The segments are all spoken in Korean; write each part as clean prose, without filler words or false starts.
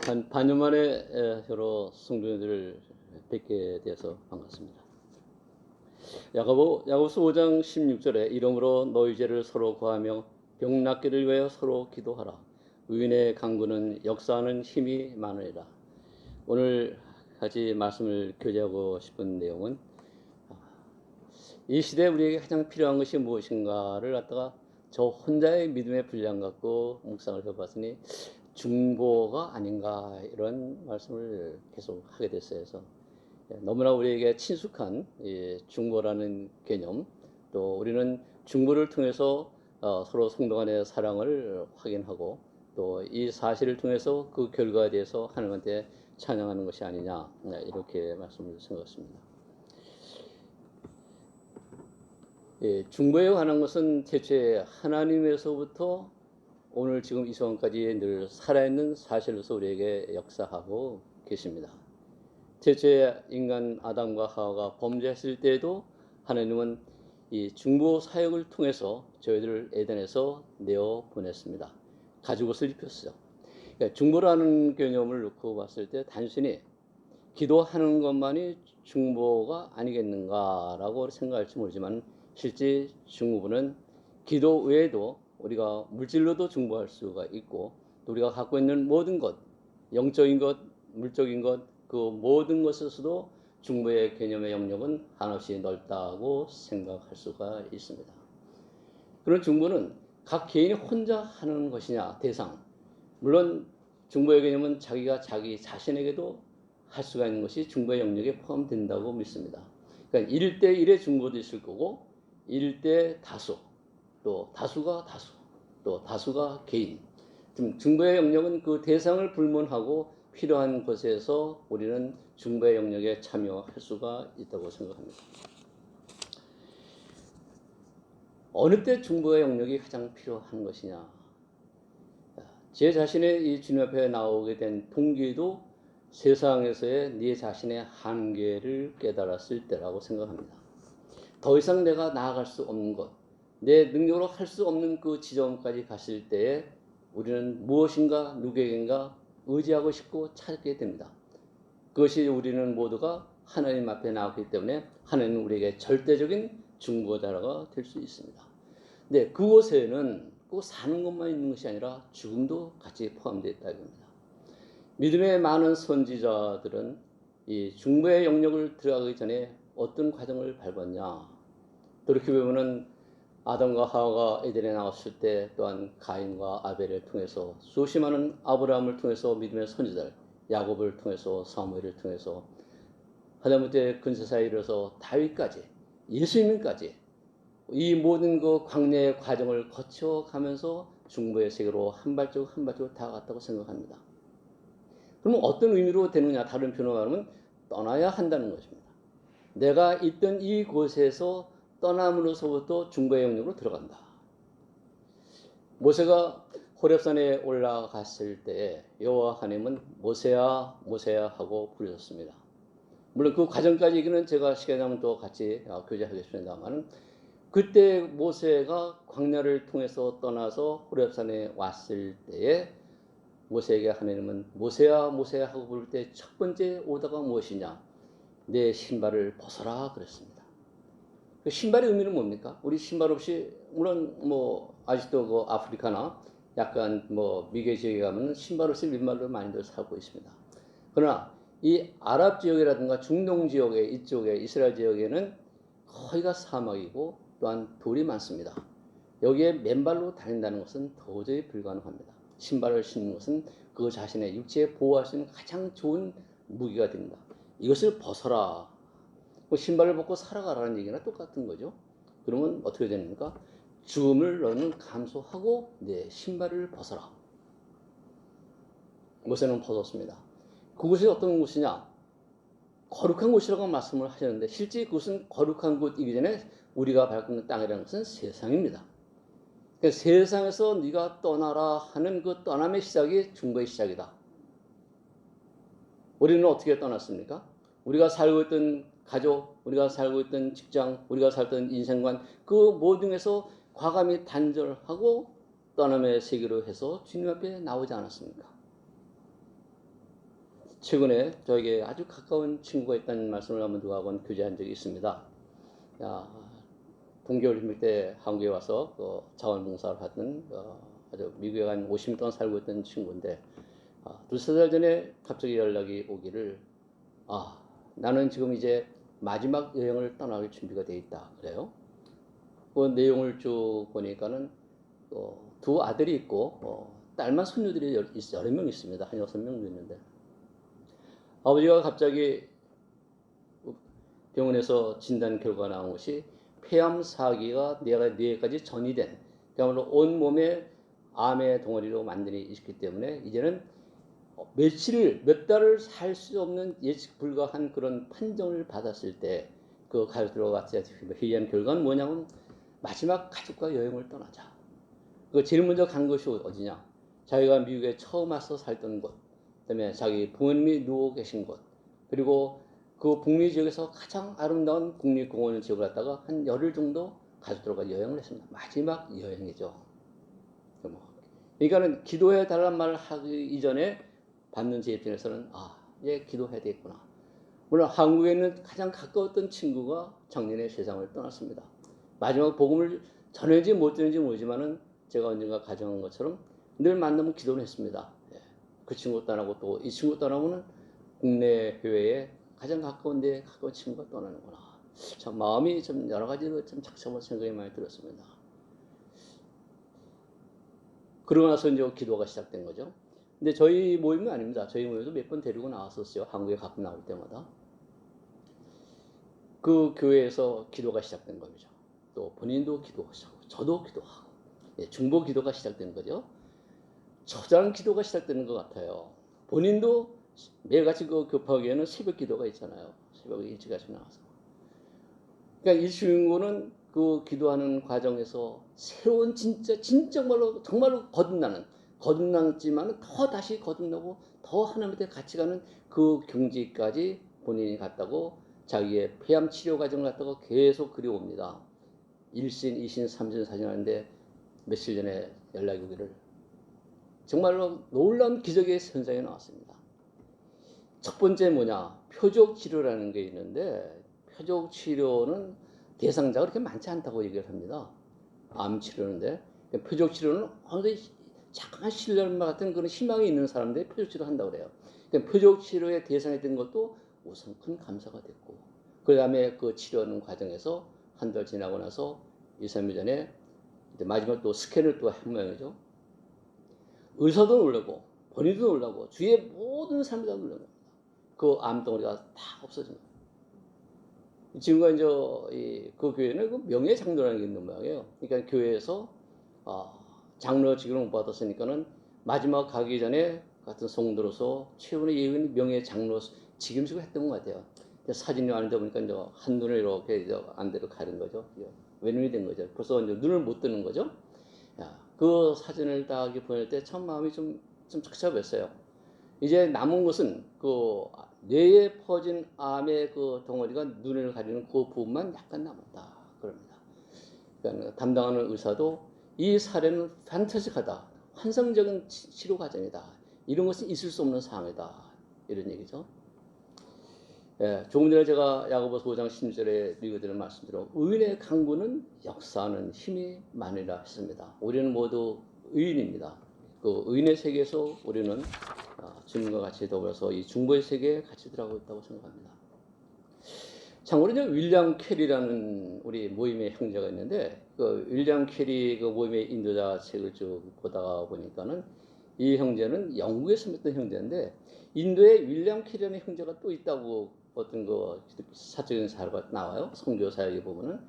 한 반년 만에 여러 성도님들을 뵙게 되어서 반갑습니다. 야고보서 5장 16절에 이러므로 너희 죄를 서로 구하며 병 낫기를 위하여 서로 기도하라. 의인의 강구는 역사하는 힘이 많으리라. 오늘 같이 말씀을 교제하고 싶은 내용은 이 시대에 우리에게 가장 필요한 것이 무엇인가를 갖다가 저 혼자의 믿음의 분량 갖고 묵상을 해봤으니 중보가 아닌가 이런 말씀을 계속 하게 됐어요. 그래서 너무나 우리에게 친숙한 중보라는 개념, 또 우리는 중보를 통해서 서로 성도 간의 사랑을 확인하고 또 이 사실을 통해서 그 결과에 대해서 하나님한테 찬양하는 것이 아니냐, 이렇게 말씀을 생각했습니다. 중보에 관한 것은 대체 하나님에서부터 오늘 지금 이 순간까지 늘 살아있는 사실로서 우리에게 역사하고 계십니다. 태초에 인간 아담과 하와가 범죄했을 때에도 하나님은 이 중보 사역을 통해서 저희들을 에덴에서 내어 보냈습니다. 가죽옷을 입혔어요. 그러니까 중보라는 개념을 놓고 봤을 때 단순히 기도하는 것만이 중보가 아니겠는가라고 생각할지 모르지만 실제 중보는 기도 외에도 우리가 물질로도 중보할 수가 있고 또 우리가 갖고 있는 모든 것, 영적인 것, 물적인 것, 그 모든 것에서도 중보의 개념의 영역은 한없이 넓다고 생각할 수가 있습니다. 그런 중보는 각 개인이 혼자 하는 것이냐 대상, 물론 중보의 개념은 자기가 자기 자신에게도 할 수가 있는 것이 중보의 영역에 포함된다고 믿습니다. 그러니까 1대1의 중보도 있을 거고 1대 다수, 또 다수가 다수, 또 다수가 개인. 중보의 영역은 그 대상을 불문하고 필요한 것에서 우리는 중보의 영역에 참여할 수가 있다고 생각합니다. 어느 때 중보의 영역이 가장 필요한 것이냐? 제 자신의 이 주님 앞에 나오게 된 동기도 세상에서의 네 자신의 한계를 깨달았을 때라고 생각합니다. 더 이상 내가 나아갈 수 없는 것, 내 능력으로 할 수 없는 그 지점까지 갔을 때에 우리는 무엇인가 누구에겐가 의지하고 싶고 찾게 됩니다. 그것이 우리는 모두가 하나님 앞에 나왔기 때문에 하나님은 우리에게 절대적인 중보자가 될 수 있습니다. 근데 그곳에는 꼭 사는 것만 있는 것이 아니라 죽음도 같이 포함되어 있다 이겁니다. 믿음의 많은 선지자들은 이 중보의 영역을 들어가기 전에 어떤 과정을 밟았냐. 돌이켜보면 아담과 하와가 에덴에 나왔을 때 또한 가인과 아벨을 통해서 수없이 많은 아브라함을 통해서 믿음의 선지자들, 야곱을 통해서 사무엘을 통해서 하다못해 근세사에 이르러서 다윗까지 예수님까지 이 모든 그 광야의 과정을 거쳐가면서 중보의 세계로 한 발짝 한 발짝 다가갔다고 생각합니다. 그러면 어떤 의미로 되느냐? 다른 표현으로 말하면 떠나야 한다는 것입니다. 내가 있던 이곳에서 떠남으로서부터 중보의 영역으로 들어간다. 모세가 호렙산에 올라갔을 때 여호와 하나님은 모세야 모세야 하고 부르셨습니다. 물론 그 과정까지 얘기는 제가 시간이 나면 또 같이 교제하겠습니다만 그때 모세가 광야를 통해서 떠나서 호렙산에 왔을 때에 모세에게 하나님은 모세야 모세야 하고 부를 때 첫 번째 오다가 무엇이냐? 내 신발을 벗어라 그랬습니다. 그 신발의 의미는 뭡니까? 우리 신발 없이 물론 뭐 아직도 그 아프리카나 약간 뭐 미개 지역에 가면 신발 없이 민말로 많이들 살고 있습니다. 그러나 이 아랍 지역이라든가 중동 지역에 이쪽에 이스라엘 지역에는 거의가 사막이고 또한 돌이 많습니다. 여기에 맨발로 다닌다는 것은 도저히 불가능합니다. 신발을 신는 것은 그 자신의 육체에 보호할 수 있는 가장 좋은 무기가 됩니다. 이것을 벗어라. 신발을 벗고 살아가라는 얘기나 똑같은 거죠. 그러면 어떻게 됩니까? 죽음을 너는 감수하고 내 신발을 벗어라. 모세는 벗었습니다. 그곳이 어떤 곳이냐? 거룩한 곳이라고 말씀을 하셨는데 실제 그것은 거룩한 곳이기 전에 우리가 밟는 땅이라는 것은 세상입니다. 그러니까 세상에서 네가 떠나라 하는 그 떠남의 시작이 중보의 시작이다. 우리는 어떻게 떠났습니까? 우리가 살고 있던 가족, 우리가 살고 있던 직장, 우리가 살던 인생관 그 모든에서 과감히 단절하고 떠남의 세계로 해서 주님 앞에 나오지 않았습니까? 최근에 저에게 아주 가까운 친구가 있다는 말씀을 한번 누가 하고 교제한 적이 있습니다. 동계올림픽 때 한국에 와서 자원봉사를 하던 아주 미국에 한 50년 동안 살고 있던 친구인데 두세 달 전에 갑자기 연락이 오기를 나는 지금 이제 마지막 여행을 떠날 준비가 돼 있다 그래요. 그 내용을 쭉 보니까는 두 아들이 있고 딸만 손녀들이 여러 명 있습니다. 한 6명도 있는데 아버지가 갑자기 병원에서 진단 결과가 나온 것이 폐암 사기가 4가지 전이된, 그야말로 온 몸에 암의 덩어리로 완전히 있기 때문에 이제는 몇 달을 살 수 없는 예측 불가한 그런 판정을 받았을 때 그 가족들과 같이 회의한 결과는 뭐냐면 마지막 가족과 여행을 떠나자. 그 제일 먼저 간 것이 어디냐? 자기가 미국에 처음 와서 살던 곳, 그다음에 자기 부모님이 누워 계신 곳, 그리고 그 북미 지역에서 가장 아름다운 국립공원 지역을 갔다가 한 열흘 정도 가족들과 여행을 했습니다. 마지막 여행이죠. 그러니까는 기도해 달란 말을 하기 이전에 받는 제 입장에서는 이제 기도해야 되겠구나. 물론 한국에 있는 가장 가까웠던 친구가 작년에 세상을 떠났습니다. 마지막 복음을 전해지 못했는지 모르지만은 제가 언젠가 가정한 것처럼 늘 만나면 기도를 했습니다. 그 친구 떠나고 또 이 친구 떠나면은 국내 해외에 가장 가까운 데 가까운 친구가 떠나는구나. 참 마음이 좀 여러 가지로 좀 착잡한 생각이 많이 들었습니다. 그러고 나서 이제 기도가 시작된 거죠. 근데 저희 모임은 아닙니다. 저희 모임도 몇 번 데리고 나왔었어요. 한국에 가끔 나올 때마다. 그 교회에서 기도가 시작된 겁니다. 또 본인도 기도하시고 저도 기도하고 중보 기도가 시작된 거죠. 처절한 기도가 시작되는 것 같아요. 본인도 매일같이 그 교파기에는 새벽 기도가 있잖아요. 새벽에 일찍 아침 나와서. 그러니까 이 주인공은 그 기도하는 과정에서 새로운 정말로 거듭났지만 더 다시 거듭나고 더 하나님한테 같이 가는 그 경지까지 본인이 갔다고 자기의 폐암 치료 과정을 갖다가 계속 그려옵니다. 1신, 2신, 3신, 4신 하는데 며칠 전에 연락이 오기를 정말로 놀라운 기적의 현상이 나왔습니다. 첫 번째 뭐냐? 표적 치료라는 게 있는데 표적 치료는 대상자가 그렇게 많지 않다고 얘기를 합니다. 암 치료인데 표적 치료는 잠깐 신뢰만 같은 그런 희망이 있는 사람들이 표적 치료 한다고 그래요. 표적 치료의 대상이 된 것도 우선 큰 감사가 됐고 그 다음에 그 치료하는 과정에서 한 달 지나고 나서 2, 3일 전에 마지막 또 스캔을 또 한 모양이죠. 의사도 놀라고 본인도 놀라고 주위의 모든 사람들이 다 놀라고 그 암덩어리가 다 없어진 거예요. 이 친구가 이제 그 교회는 그 명예 장로라는 게 있는 모양이에요. 그러니까 교회에서 장로 직위를 못 받았으니까는 마지막 가기 전에 같은 성도로서 최후의 예언 명예 장로 직임식을 했던 것 같아요. 사진이 왔는데 보니까 이제 한눈을 이렇게 이제 안대로 가린 거죠. 외눈이 된 거죠. 벌써 이제 눈을 못 뜨는 거죠. 그 사진을 딱 보낼 때 참 마음이 좀 착잡했어요. 이제 남은 것은 그 뇌에 퍼진 암의 그 덩어리가 눈을 가리는 그 부분만 약간 남았다. 그럽니다. 그러니까 담당하는 의사도 이 사례는 판타지하다. 환상적인 치료 과정이다. 이런 것은 있을 수 없는 상황이다. 이런 얘기죠. 조금 전에 제가 야고보서 5장 16절에 읽어드린 말씀대로 의인의 강구는 역사하는 힘이 많으라 했습니다. 우리는 모두 의인입니다. 그 의인의 세계에서 우리는 주님과 같이 더불어서 이 중보의 세계에 같이 들어가고 있다고 생각합니다. 참고로 이제 윌리엄 캐리라는 우리 모임의 형제가 있는데 그 윌리엄 캐리 그 모임의 인도자 책을 쭉 보다가 보니까는 이 형제는 영국에서 맺던 형제인데 인도에 윌리엄 캐리라는 형제가 또 있다고 어떤 그 사적인 사례가 나와요. 선교 사역에 보면은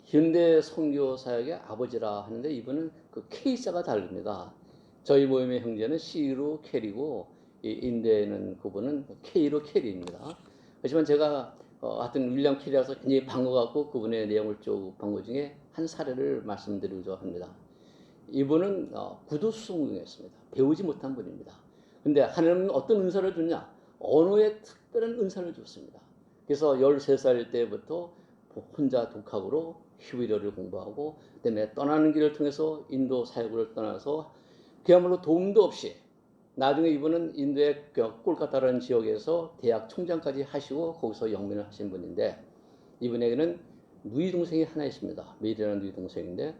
현대 선교 사역의 아버지라 하는데 이분은 그 K자가 다릅니다. 저희 모임의 형제는 C로 캐리고 이 인도에는 그분은 K로 캐리입니다. 하지만 제가 하여튼 윌리엄 캐리라서 굉장히 반가워갖고 그분의 내용을 쭉 본 것 중에 한 사례를 말씀드리고자 합니다. 이분은 구두수송경이었습니다. 배우지 못한 분입니다. 근데 하나님은 어떤 은사를 주냐? 언어의 특별한 은사를 줬습니다. 그래서 13살 때부터 혼자 독학으로 히브리어를 공부하고 그다음에 떠나는 길을 통해서 인도 사역을 떠나서 그야말로 도움도 없이 나중에 이분은 인도의 콜카타라는 지역에서 대학 총장까지 하시고 거기서 영민을 하신 분인데, 이분에게는 누이 동생이 하나 있습니다. 메리라는 누이 동생인데,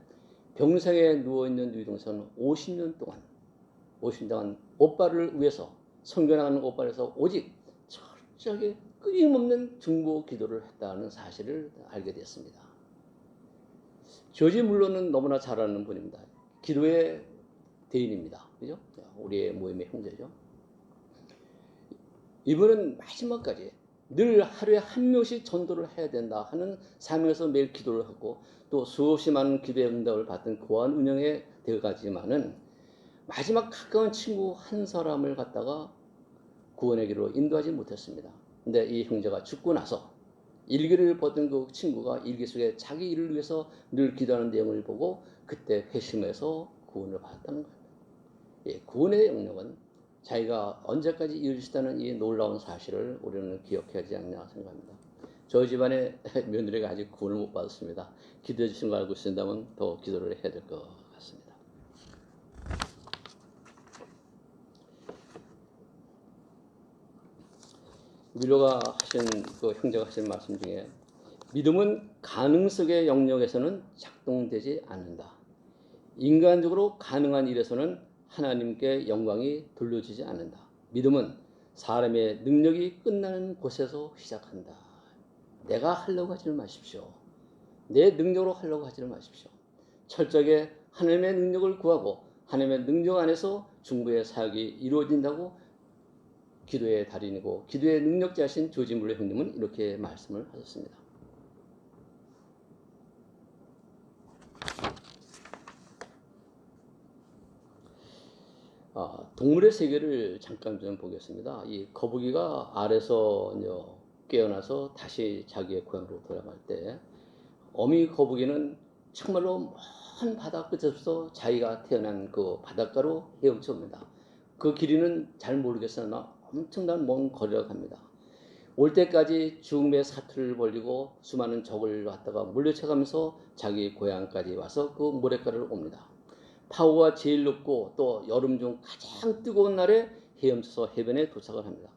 병상에 누워있는 누이 동생은 50년 동안 오빠를 위해서, 성교나가는 오빠를 위해서 오직 철저하게 끊임없는 중보 기도를 했다는 사실을 알게 됐습니다. 조지 물러는 너무나 잘 아는 분입니다. 기도의 대인입니다. 그죠? 우리의 모임의 형제죠. 이분은 마지막까지 늘 하루에 한 명씩 전도를 해야 된다 하는 사명에서 매일 기도를 하고, 또 수없이 많은 기도의 응답을 받은 고안 운영에 되어가지만은 마지막 가까운 친구 한 사람을 갖다가 구원의 길로 인도하지 못했습니다. 근데 이 형제가 죽고 나서 일기를 보던 그 친구가 일기 속에 자기 일을 위해서 늘 기도하는 내용을 보고 그때 회심해서 구원을 받았다는 겁니다. 예, 구원의 영역은 자기가 언제까지 이어질 수 있다는 이 놀라운 사실을 우리는 기억하지 않냐 생각합니다. 저 집안의 며느리가 아직 구원을 못 받았습니다. 기도해 주신 거 알고 있다면 더 기도를 해야 될 것 같습니다. 밀로가 하신 그 형제가 하신 말씀 중에, 믿음은 가능성의 영역에서는 작동되지 않는다. 인간적으로 가능한 일에서는 하나님께 영광이 돌려지지 않는다. 믿음은 사람의 능력이 끝나는 곳에서 시작한다. 내가 하려고 하지는 마십시오. 내 능력으로 하려고 하지는 마십시오. 철저하게 하나님의 능력을 구하고 하나님의 능력 안에서 중보의 사역이 이루어진다고 기도의 달인이고 기도의 능력자신 조지 물러 형님은 이렇게 말씀을 하셨습니다. 동물의 세계를 잠깐 좀 보겠습니다. 이 거북이가 알에서 깨어나서 다시 자기의 고향으로 돌아갈 때, 어미 거북이는 정말로 먼 바다 끝에서 자기가 태어난 그 바닷가로 헤엄쳐 옵니다. 그 길이는 잘 모르겠으나 엄청난 먼 거리라고 합니다. 올 때까지 죽음의 사투를 벌이고 수많은 적을 갖다가 물리쳐가면서 자기 고향까지 와서 그 모래가를 옵니다. 파고가 제일 높고 또 여름 중 가장 뜨거운 날에 헤엄쳐서 해변에 도착을 합니다.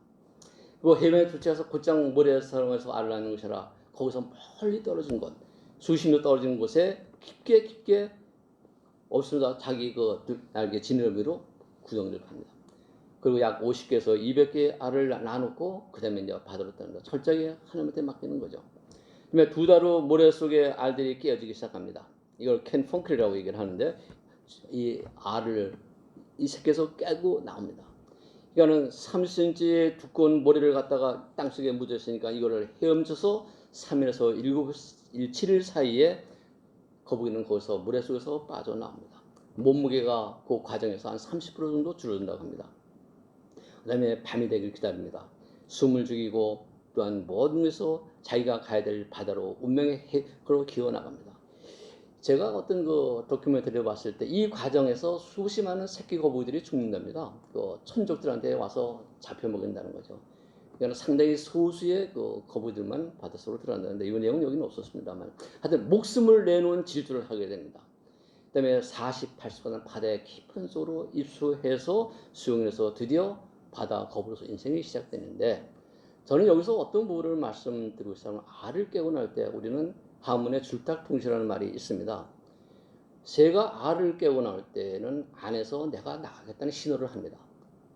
그 해변에 도착해서 곧장 모래사랑에서 알을 낳는 것이라 거기서 멀리 떨어진 곳, 수십 미 떨어진 곳에 깊게 없습니다. 자기 그 날개 지느러미로 구덩이를 팝니다. 그리고 약 50개에서 200개의 알을 낳아놓고 그 다음에 이제 바다로 떠납니다. 철저하게 하나님한테 맡기는 거죠. 그러면 두 달 후 모래 속에 알들이 깨어지기 시작합니다. 이걸 캔 펑클이라고 얘기를 하는데, 이 알을 이 새끼에서 깨고 나옵니다. 그러니까는 30cm의 두꺼운 모래를 갖다가 땅속에 묻어 있으니까 이거를 헤엄쳐서 3일에서 7일 사이에 거북이는 거기서 모래 속에서 빠져나옵니다. 몸무게가 그 과정에서 한 30% 정도 줄어든다고 합니다. 그 다음에 밤이 되길 기다립니다. 숨을 죽이고 또한 모든 것에서 자기가 가야 될 바다로 운명의 그로 기어나갑니다. 제가 어떤 그 다큐멘터리를 봤을 때 이 과정에서 수십 많은 새끼 거북이들이 죽는답니다. 그 천적들한테 와서 잡혀 먹인다는 거죠. 그러니까 상당히 소수의 그 거북이들만 바닷속으로 들어간다는데, 이 내용은 여기는 없었습니다만, 하여튼 목숨을 내놓은 질주를 하게 됩니다. 그 다음에 40, 80간 바다의 깊은 속으로 입수해서 수영해서 드디어 바다 거북이로서 인생이 시작되는데, 저는 여기서 어떤 부분을 말씀드리고 있어요. 알을 깨고 날 때 우리는 한문에 줄탁통시라는 말이 있습니다. 새가 알을 깨고 나올 때는 안에서 내가 나가겠다는 신호를 합니다.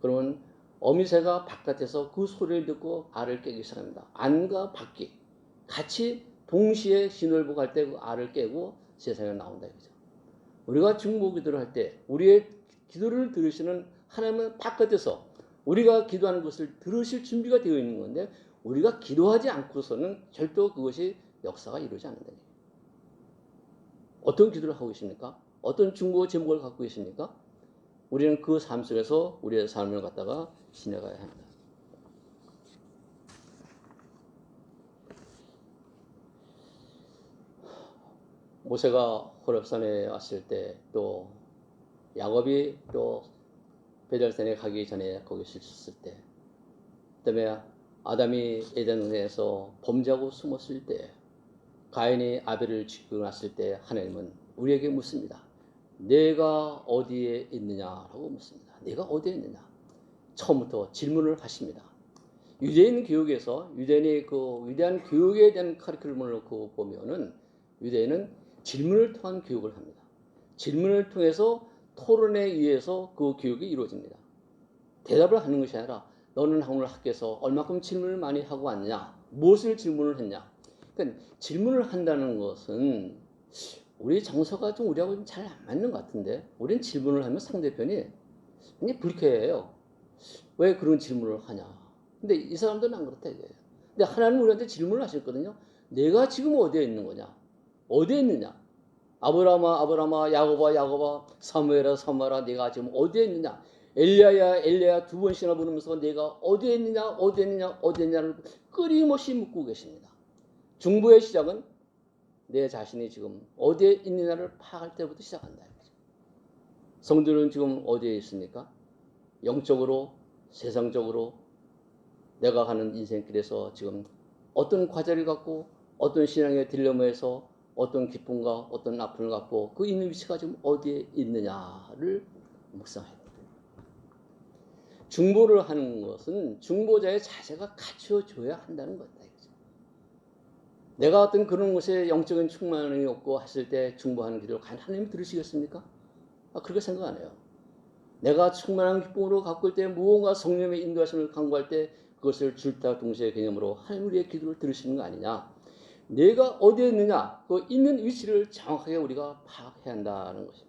그러면 어미새가 바깥에서 그 소리를 듣고 알을 깨기 시작합니다. 안과 밖이 같이 동시에 신호를 보고 할 때 그 알을 깨고 세상에 나온다 이거죠. 우리가 중보 기도를 할 때 우리의 기도를 들으시는 하나님은 바깥에서 우리가 기도하는 것을 들으실 준비가 되어 있는 건데, 우리가 기도하지 않고서는 절대 그것이 역사가 이루어지지 않는다. 어떤 기도를 하고 계십니까? 어떤 중보 제목을 갖고 계십니까? 우리는 그 삶 속에서 우리의 삶을 갖다가 지내가야 합니다. 모세가 호렙산에 왔을 때, 또 야곱이 또 베델산에 가기 전에 거기 있었을 때, 그다음에 아담이 에덴에서 범죄하고 숨었을 때, 가인이 아벨을 죽이고 났을 때 하나님은 우리에게 묻습니다. 내가 어디에 있느냐라고 묻습니다. 내가 어디에 있느냐? 처음부터 질문을 하십니다. 유대인 교육에서 유대인의 그 위대한 교육에 대한 커리큘럼을 놓고 보면은 유대인은 질문을 통한 교육을 합니다. 질문을 통해서 토론에 의해서 그 교육이 이루어집니다. 대답을 하는 것이 아니라 너는 오늘 학교에서 얼마큼 질문을 많이 하고 왔냐? 무엇을 질문을 했냐? 그러니까 질문을 한다는 것은 우리 정서가 좀 우리하고 잘 안 맞는 것 같은데 우리는 질문을 하면 상대편이 굉장히 불쾌해요. 왜 그런 질문을 하냐? 근데 이 사람들은 안 그렇다 이거예요. 근데 하나님 우리한테 질문을 하셨거든요. 내가 지금 어디에 있는 거냐? 어디에 있느냐? 아브라함아 아브라함아 야곱아 야곱아 사무엘아 사무엘아 내가 지금 어디에 있느냐? 엘리야야 엘리야 두 번씩이나 부르면서 내가 어디에 있느냐 어디에 있느냐 어디에 있느냐를 끊임없이 묻고 계십니다. 중보의 시작은 내 자신이 지금 어디에 있느냐를 파악할 때부터 시작한다. 성도는 지금 어디에 있습니까? 영적으로 세상적으로 내가 가는 인생길에서 지금 어떤 과제를 갖고 어떤 신앙의 딜레마에서 어떤 기쁨과 어떤 아픔을 갖고 그 있는 위치가 지금 어디에 있느냐를 묵상해야 돼요. 중보를 하는 것은 중보자의 자세가 갖춰져야 한다는 거다. 내가 어떤 그런 곳에 영적인 충만이 없고 했을 때 중보하는 기도를 과연 하나님이 들으시겠습니까? 그렇게 생각 안 해요. 내가 충만한 기쁨으로 갖고 있을 때 무언가 성령의 인도하심을 간구할 때 그것을 줄타 동시에 개념으로 하나님 우리의 기도를 들으시는 거 아니냐. 내가 어디에 있느냐 그 있는 위치를 정확하게 우리가 파악해야 한다는 것입니다.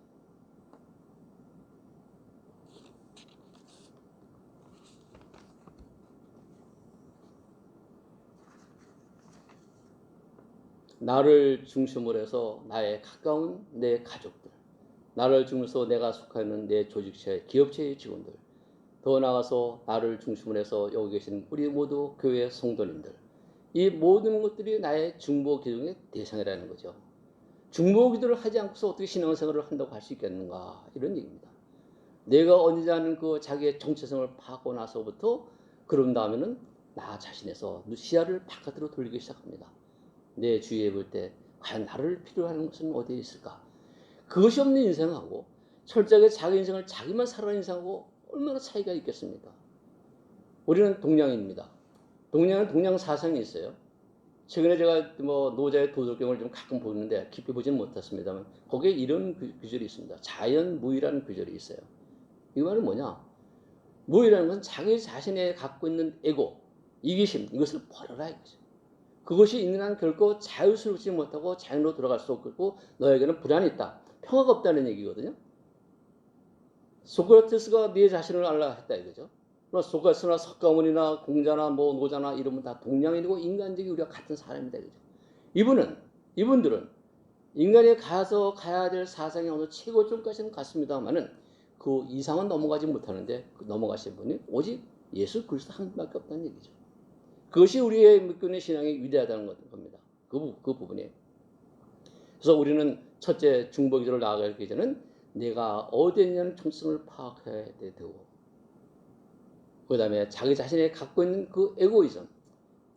나를 중심으로 해서 나의 가까운 내 가족들, 나를 중심으로 내가 속하는 내 조직체, 기업체의 직원들, 더 나아가서 나를 중심으로 해서 여기 계신 우리 모두 교회 성도님들, 이 모든 것들이 나의 중보 기도의 대상이라는 거죠. 중보 기도를 하지 않고서 어떻게 신앙생활을 한다고 할 수 있겠는가 이런 얘기입니다. 내가 언제 하는 그 자기의 정체성을 파악하고 나서부터 그런 다음에는 나 자신에서 시야를 바깥으로 돌리기 시작합니다. 내 주위에 볼 때 과연 나를 필요로 하는 것은 어디에 있을까? 그것이 없는 인생하고 철저하게 자기 인생을 자기만 살아가는 인생하고 얼마나 차이가 있겠습니까? 우리는 동양인입니다. 동양은 동양 사상이 있어요. 최근에 제가 뭐 노자의 도덕경을 좀 가끔 보는데 깊이 보지는 못했습니다만 거기에 이런 구절이 있습니다. 자연무의라는 구절이 있어요. 이 말은 뭐냐? 무의라는 것은 자기 자신에 갖고 있는 에고, 이기심 이것을 버려라 이거죠. 그것이 있는 한 결코 자유스럽지 못하고 자연으로 돌아갈 수 없고 너에게는 불안이 있다. 평화가 없다는 얘기거든요. 소크라테스가 네 자신을 알라 했다 이거죠. 소크라테스나 석가모니나 공자나 뭐 노자나 이러면 다 동양인이고 인간적인 우리가 같은 사람이다 이거죠. 이분들은 인간이 가야 될 사상의 어느 최고점까지는 갔습니다만은 그 이상은 넘어가지 못하는데 넘어가신 분이 오직 예수 그리스도 한 분밖에 없다는 얘기죠. 그것이 우리의 믿는 신앙이 위대하다는 겁니다. 그 부분이. 그래서 우리는 첫째 중보 기도를 나아가기 전에는 내가 어디에 있냐는 정성을 파악해야 되고, 그 다음에 자기 자신이 갖고 있는 그 에고이즘,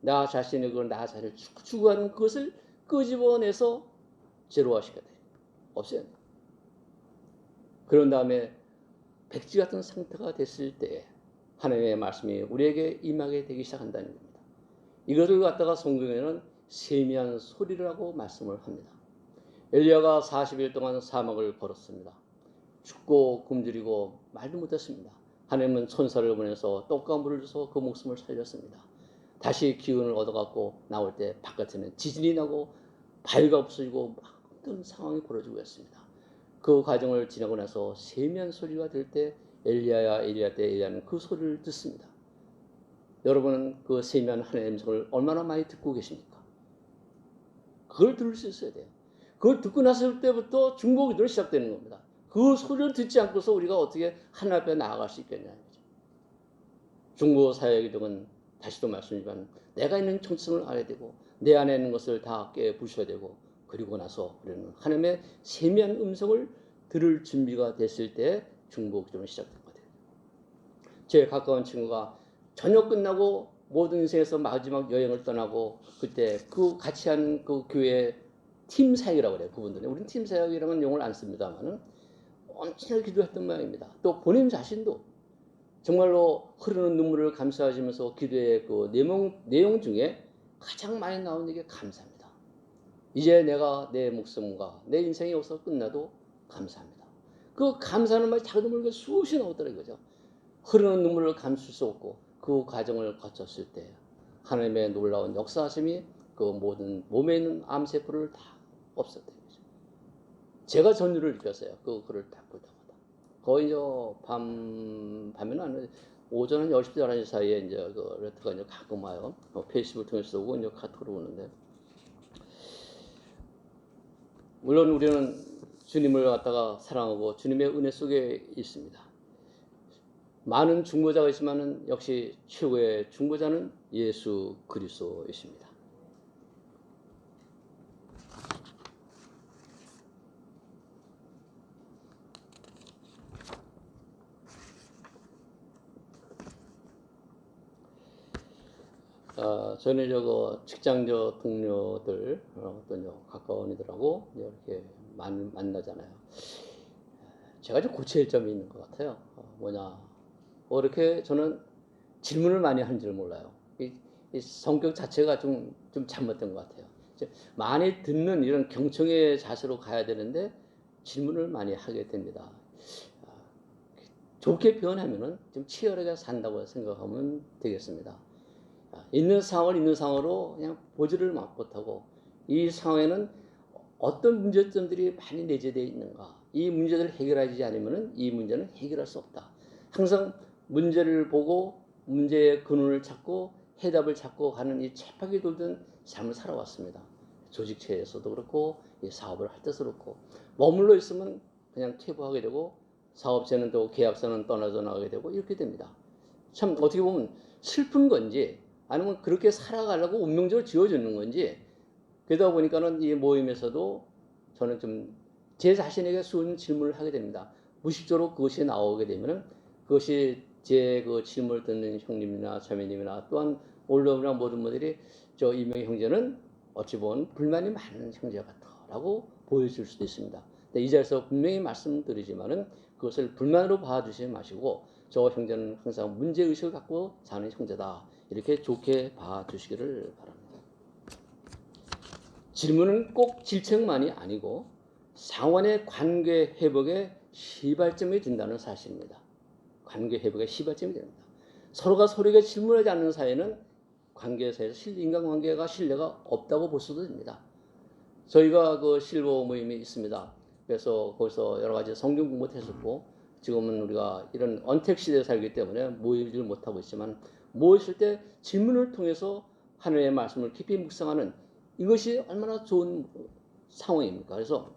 나 자신의 나 자신을 추구하는 그것을 끄집어내서 제로화시켜야 돼요. 없애야 돼요. 그런 다음에 백지 같은 상태가 됐을 때 하나님의 말씀이 우리에게 임하게 되기 시작한다는 겁니다. 이것을 갖다가 성경에는 세미한 소리라고 말씀을 합니다. 엘리야가 40일 동안 사막을 걸었습니다. 춥고 굶주리고 말도 못했습니다. 하나님은 천사를 보내서 떡과 물을 줘서 그 목숨을 살렸습니다. 다시 기운을 얻어갖고 나올 때 바깥에는 지진이 나고 바위가 없어지고 막 어떤 상황이 벌어지고 있습니다. 그 과정을 지나고 나서 세미한 소리가 될 때 엘리야야 엘리야 때 엘리야는 그 소리를 듣습니다. 여러분은 그 세미한 하나님의 음성을 얼마나 많이 듣고 계십니까? 그걸 들을 수 있어야 돼요. 그걸 듣고 났을 때부터 중보 기도는 시작되는 겁니다. 그 소리를 듣지 않고서 우리가 어떻게 하나님 앞에 나아갈 수 있겠냐. 중보 사역 기도는 다시도 말씀드리지만 내가 있는 정체성을 알아야 되고 내 안에 있는 것을 다 깨부셔야 되고 그리고 나서 우리는 하나님의 세미한 음성을 들을 준비가 됐을 때 중보 기도는 시작된 것 같아요. 제 가까운 친구가 저녁 끝나고 모든 인생에서 마지막 여행을 떠나고 그때 그 같이 한 그 교회 팀 사역이라고 그래요. 그분들은 우리는 팀 사역이라는 용어를 안 씁니다만은 엄청나게 기도했던 모양입니다. 또 본인 자신도 정말로 흐르는 눈물을 감사하시면서 기도의 그 내용 중에 가장 많이 나오는 게 감사합니다. 이제 내가 내 목숨과 내 인생이 여기서 끝나도 감사합니다. 그 감사하는 말이 자기도 모르게 수없이 나오더라고요. 그죠? 흐르는 눈물을 감출 수 없고 그 과정을 거쳤을 때 하나님의 놀라운 역사하심이 그 모든 몸에 있는 암세포를 다 없었던 거죠. 제가 전율을 느꼈어요. 그 글을 딱 볼 때마다. 거의 이제 밤에는 아니고 오전 한 10시, 11시 사이에 이제 그 레터가 이제 가끔 와요. 페이스북을 통해서 오고 이제 카톡으로 오는데. 물론 우리는 주님을 갖다가 사랑하고 주님의 은혜 속에 있습니다. 많은 중보자가 있지만은 역시 최고의 중보자는 예수 그리스도이십니다. 저는 직장 동료들 어떤 가까운 이들하고 이렇게 만나잖아요. 제가 좀 고칠 점이 있는 것 같아요. 이렇게 저는 질문을 많이 하는 줄 몰라요. 이 성격 자체가 좀 잘못된 것 같아요. 많이 듣는 이런 경청의 자세로 가야 되는데 질문을 많이 하게 됩니다. 좋게 표현하면은 좀 치열하게 산다고 생각하면 되겠습니다. 있는 상황을 있는 상황으로 그냥 보지를 못하고 이 상황에는 어떤 문제점들이 많이 내재되어 있는가, 이 문제들을 해결하지 않으면 이 문제는 해결할 수 없다. 항상 문제를 보고 문제의 근원을 찾고 해답을 찾고 가는 이 쳇바퀴 돌던 삶을 살아왔습니다. 조직체에서도 그렇고 사업을 할 때도 그렇고 머물러 있으면 그냥 퇴보하게 되고 사업체는 또 계약서는 떠나서 나가게 되고 이렇게 됩니다. 참 어떻게 보면 슬픈 건지 아니면 그렇게 살아가려고 운명적으로 지어주는 건지, 그러다 보니까는 이 모임에서도 저는 좀 제 자신에게 수은 질문을 하게 됩니다. 무식적으로 그것이 나오게 되면은 그것이 제 그 질문을 듣는 형님이나 자매님이나 또한 올라오나 모든 분들이 저 이명희 형제는 어찌 보면 불만이 많은 형제 같다라고 보여줄 수도 있습니다. 근데 이 자리에서 분명히 말씀드리지만은 그것을 불만으로 봐주시지 마시고 저 형제는 항상 문제의식을 갖고 사는 형제다, 이렇게 좋게 봐주시기를 바랍니다. 질문은 꼭 질책만이 아니고 상원의 관계 회복의 시발점이 된다는 사실입니다. 관계 회복의 시발점이 됩니다. 서로가 서로에게 질문하지 않는 사이에는 관계에서 인간관계가 신뢰가 없다고 볼 수도 됩니다. 저희가 그 실버 모임이 있습니다. 그래서 거기서 여러 가지 성경 공부도 했었고, 지금은 우리가 이런 언택 시대에 살기 때문에 모이질 못하고 있지만 모였을 때 질문을 통해서 하나님의 말씀을 깊이 묵상하는 이것이 얼마나 좋은 상황입니까? 그래서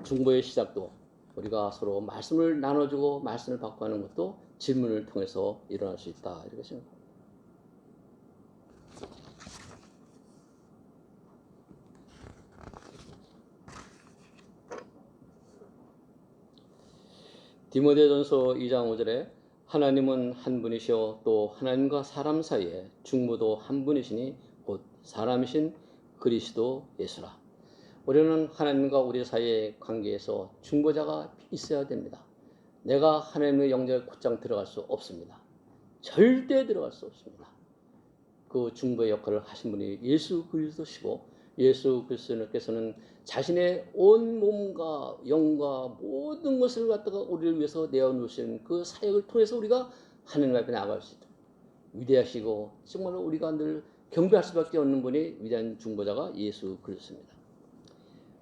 중보의 시작도 우리가 서로 말씀을 나눠주고 말씀을 받고 하는 것도 질문을 통해서 일어날 수 있다, 이렇게 생각합니다. 디모데전서 2장 5절에 하나님은 한 분이시요 또 하나님과 사람 사이에 중보도 한 분이시니 곧 사람이신 그리스도 예수라. 우리는 하나님과 우리 사이의 관계에서 중보자가 있어야 됩니다. 내가 하나님의 영역에 곧장 들어갈 수 없습니다. 절대 들어갈 수 없습니다. 그 중보의 역할을 하신 분이 예수 그리스도시고, 예수 그리스도께서는 자신의 온 몸과 영과 모든 것을 갖다가 우리를 위해서 내어놓으신 그 사역을 통해서 우리가 하나님 앞에 나아갈 수 있도록 위대하시고 정말로 우리가 늘 경배할 수밖에 없는 분이 위대한 중보자가 예수 그리스도입니다.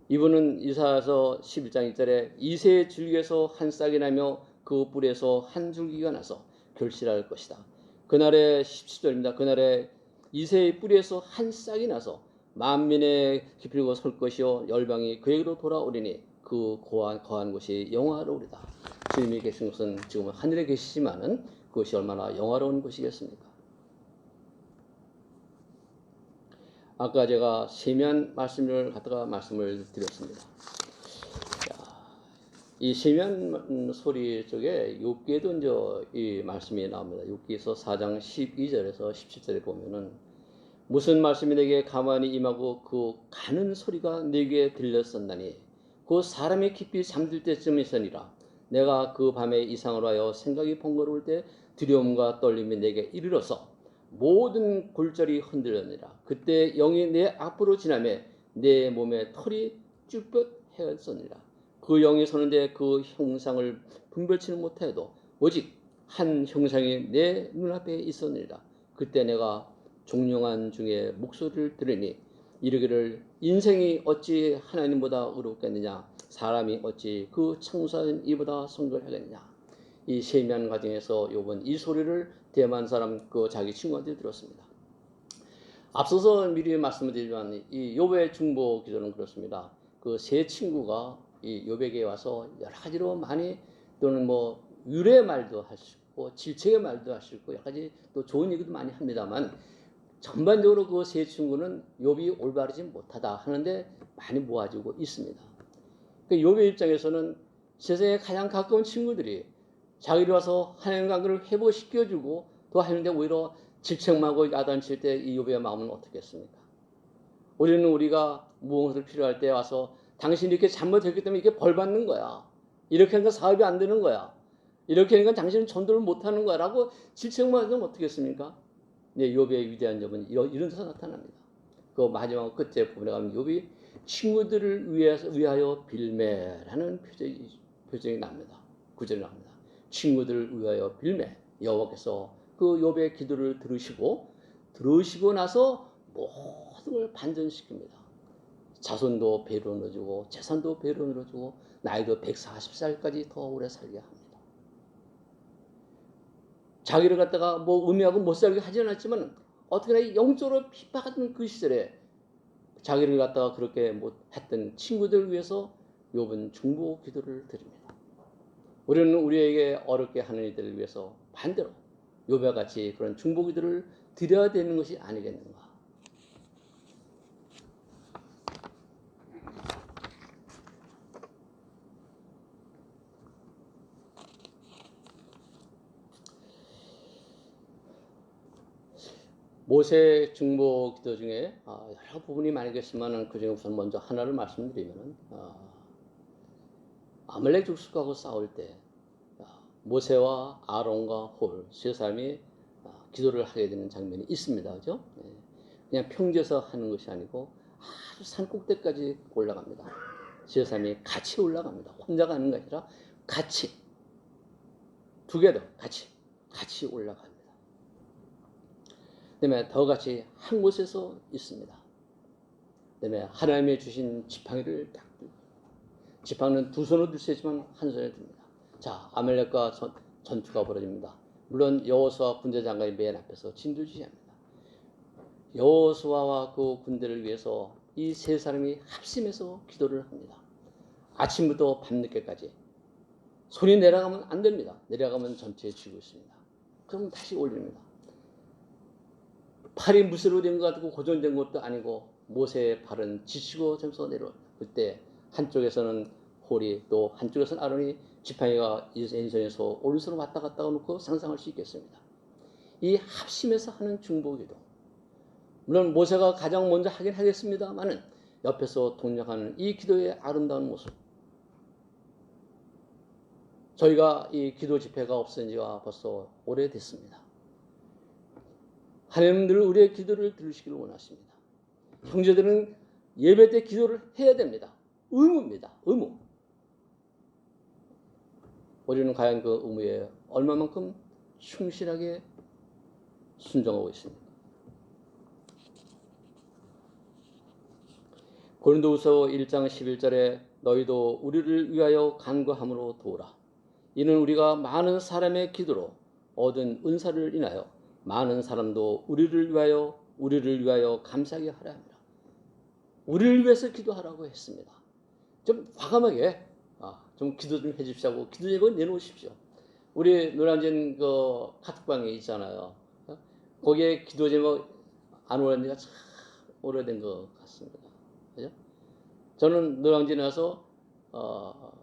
이분은 이사야서 11장 1절에 이새의 줄기에서 한 싹이 나며 그 뿔에서 한 줄기가 나서 결실할 것이다. 그날의 17절입니다. 그날에 이새의 뿌리에서 한 싹이 나서 만민의 기필고 설 것이요 열방이 그에게로 돌아오리니 그 거한 곳이 영화로우리다. 주님이 계신 곳은 지금은 하늘에 계시지만은 그것이 얼마나 영화로운 곳이겠습니까? 아까 제가 세미한 말씀을 갖다가 말씀을 드렸습니다. 이 세미한 소리 쪽에 욥기에도 이제 이 말씀이 나옵니다. 욥기에서 4장 12절에서 17절에 보면은 무슨 말씀이 내게 가만히 임하고 그 가는 소리가 내게 들렸었나니 그 사람이 깊이 잠들 때쯤이서니라. 내가 그 밤에 이상으로 하여 생각이 번거로울 때 두려움과 떨림이 내게 이르러서 모든 골절이 흔들렸느니라. 그때 영이 내 앞으로 지나매 내 몸에 털이 쭈뼛해었느니라. 그 영이 서는데 그 형상을 분별치는 못해도 오직 한 형상이 내 눈앞에 있었느니라. 그때 내가 종령한 중에 목소리를 들으니 이르기를 인생이 어찌 하나님보다 의롭겠느냐, 사람이 어찌 그 창조하신 이보다 성결하겠느냐. 이 세미한 과정에서 욥은 이 소리를 대만 사람 그 자기 친구한테 들었습니다. 앞서서 미리 말씀을 드리지만 이 욥의 중보 기도는 그렇습니다. 그 세 친구가 이 욥에게 와서 여러 가지로 많이 또는 뭐 유래 말도 할 수 있고 질책의 말도 할 수 있고 여러 가지 또 좋은 얘기도 많이 합니다만 전반적으로 그 세 친구는 욥이 올바르지 못하다 하는데 많이 모아지고 있습니다. 그 욥의 입장에서는 세상에 가장 가까운 친구들이 자기를 와서 하나님 관계를 회복시켜주고 또 하는데 오히려 질책하고 야단칠 때 이 욥의 마음은 어떻겠습니까? 우리는 우리가 무엇을 필요할 때 와서 당신이 이렇게 잘못했기 때문에 이게 벌 받는 거야. 이렇게 하니까 사업이 안 되는 거야. 이렇게 하니까 당신은 전도를 못하는 거야. 라고 질책만 하면 어떻겠습니까? 네, 욥의 위대한 점은 이런 데서 나타납니다. 그 마지막 끝에 부분에 가면 욥이 친구들을 위하여 빌매라는 표정이 납니다. 구절이 납니다. 친구들을 위하여 빌매. 여호와께서 그 욥의 기도를 들으시고 나서 모든 걸 반전시킵니다. 자손도 배로 넣어주고 재산도 배로 넣어주고 나이도 140살까지 더 오래 살게 합니다. 자기를 갖다가 뭐 의미하고 못 살게 하지 않았지만 어떻게나 영적으로 핍박하던 그 시절에 자기를 갖다가 그렇게 못했던 친구들을 위해서 욥은 중보 기도를 드립니다. 우리는 우리에게 어렵게 하는 이들을 위해서 반대로 욥과 같이 그런 중보 기도를 드려야 되는 것이 아니겠는가. 모세 중보 기도 중에 여러 부분이 많겠지만 그 중에 우선 먼저 하나를 말씀드리면 아말렉 족속하고 싸울 때 모세와 아론과 홀 세 사람이 기도를 하게 되는 장면이 있습니다. 그죠? 그냥 평지에서 하는 것이 아니고 아주 산 꼭대기까지 올라갑니다. 세 사람이 같이 올라갑니다. 혼자 가는 게 아니라 같이 together 같이 올라갑니다. 그다음에 더 같이 한 곳에서 있습니다. 그다음에 하나님의 주신 지팡이를 딱 들고 지팡이는 두 손으로 들 수 있지만 한 손에 듭니다. 자, 아말렉과 전투가 벌어집니다. 물론 여호수아 군대 장관이 맨 앞에서 진두지휘합니다. 여호수아와 그 군대를 위해서 이 세 사람이 합심해서 기도를 합니다. 아침부터 밤늦게까지 손이 내려가면 안 됩니다. 내려가면 전체에 쥐고 있습니다. 그럼 다시 올립니다. 팔이 무쇠로 된 것 같고 고정된 것도 아니고 모세의 발은 지치고 점서 내려옵니다. 그때 한쪽에서는 홀이 또 한쪽에서는 아론이 지팡이가 왼손에서 오른손으로 왔다 갔다 놓고 상상할 수 있겠습니다. 이 합심해서 하는 중보기도 물론 모세가 가장 먼저 하긴 하겠습니다만은 옆에서 동력하는 이 기도의 아름다운 모습 저희가 이 기도 집회가 없어진 지가 벌써 오래됐습니다. 하나님은 늘 우리의 기도를 들으시기를 원하십니다. 형제들은 예배 때 기도를 해야 됩니다. 의무입니다. 의무. 우리는 과연 그 의무에 얼마만큼 충실하게 순종하고 있습니까? 고린도후서 1장 11절에 너희도 우리를 위하여 간구함으로 도우라. 이는 우리가 많은 사람의 기도로 얻은 은사를 인하여 많은 사람도 우리를 위하여 감사하게 하라 합니다. 우리를 위해서 기도하라고 했습니다. 좀 과감하게 좀 기도 좀 해주십시오. 기도 제목을 내놓으십시오. 우리 노량진 그 카톡방에 있잖아요. 거기에 기도 제목 안 오른 지가 참 오래된 것 같습니다. 그죠? 저는 노량진에 와서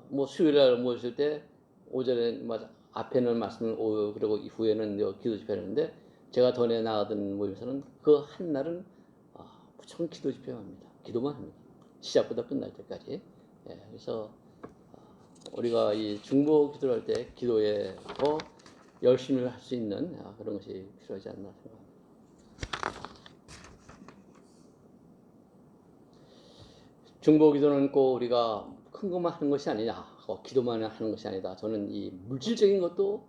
뭐 수요일날 모였을 때 오전에 앞에는 말씀을 그리고 이후에는 기도 집회를 했는데 제가 전에 나가던 모임에서는 그 한 날은 무조건 기도 집회합니다. 기도만 합니다. 시작부터 끝날 때까지. 그래서 우리가 이 중보 기도를 할 때 기도에 더 열심히 할 수 있는 그런 것이 필요하지 않나 생각합니다. 중보기도는 꼭 우리가 큰 것만 하는 것이 아니냐, 기도만 하는 것이 아니다. 저는 이 물질적인 것도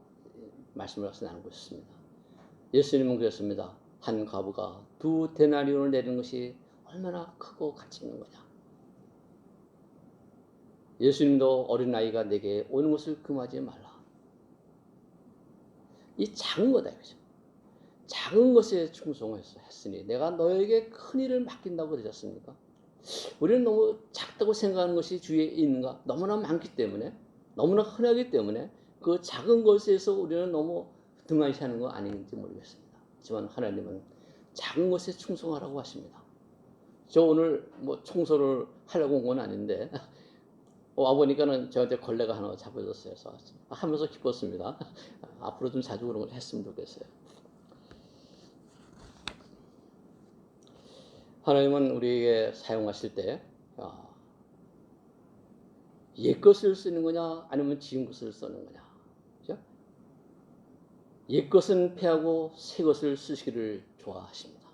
말씀을 해서 나누고 싶습니다. 예수님은 그랬습니다. 한 과부가 2데나리온을 내리는 것이 얼마나 크고 가치 있는 거냐. 예수님도 어린아이가 내게 오는 것을 금하지 말라. 이 작은 거다 이거죠. 작은 것에 충성했으니 내가 너에게 큰 일을 맡긴다고 그러셨습니까? 우리는 너무 작다고 생각하는 것이 주위에 있는가? 너무나 많기 때문에, 너무나 흔하기 때문에 그 작은 것에서 우리는 너무 등한시하는 거 아닌지 모르겠습니다. 하지만 하나님은 작은 것에 충성하라고 하십니다. 저 오늘 뭐 청소를 하려고 온 건 아닌데 와보니까는 저한테 걸레가 하나 잡아졌어요. 그래서 하면서 기뻤습니다. 앞으로 좀 자주 그런 걸 했으면 좋겠어요. 하나님은 우리에게 사용하실 때 옛것을 쓰는 거냐 아니면 지은 것을 쓰는 거냐. 그죠? 옛것은 패하고 새것을 쓰시기를 좋아하십니다.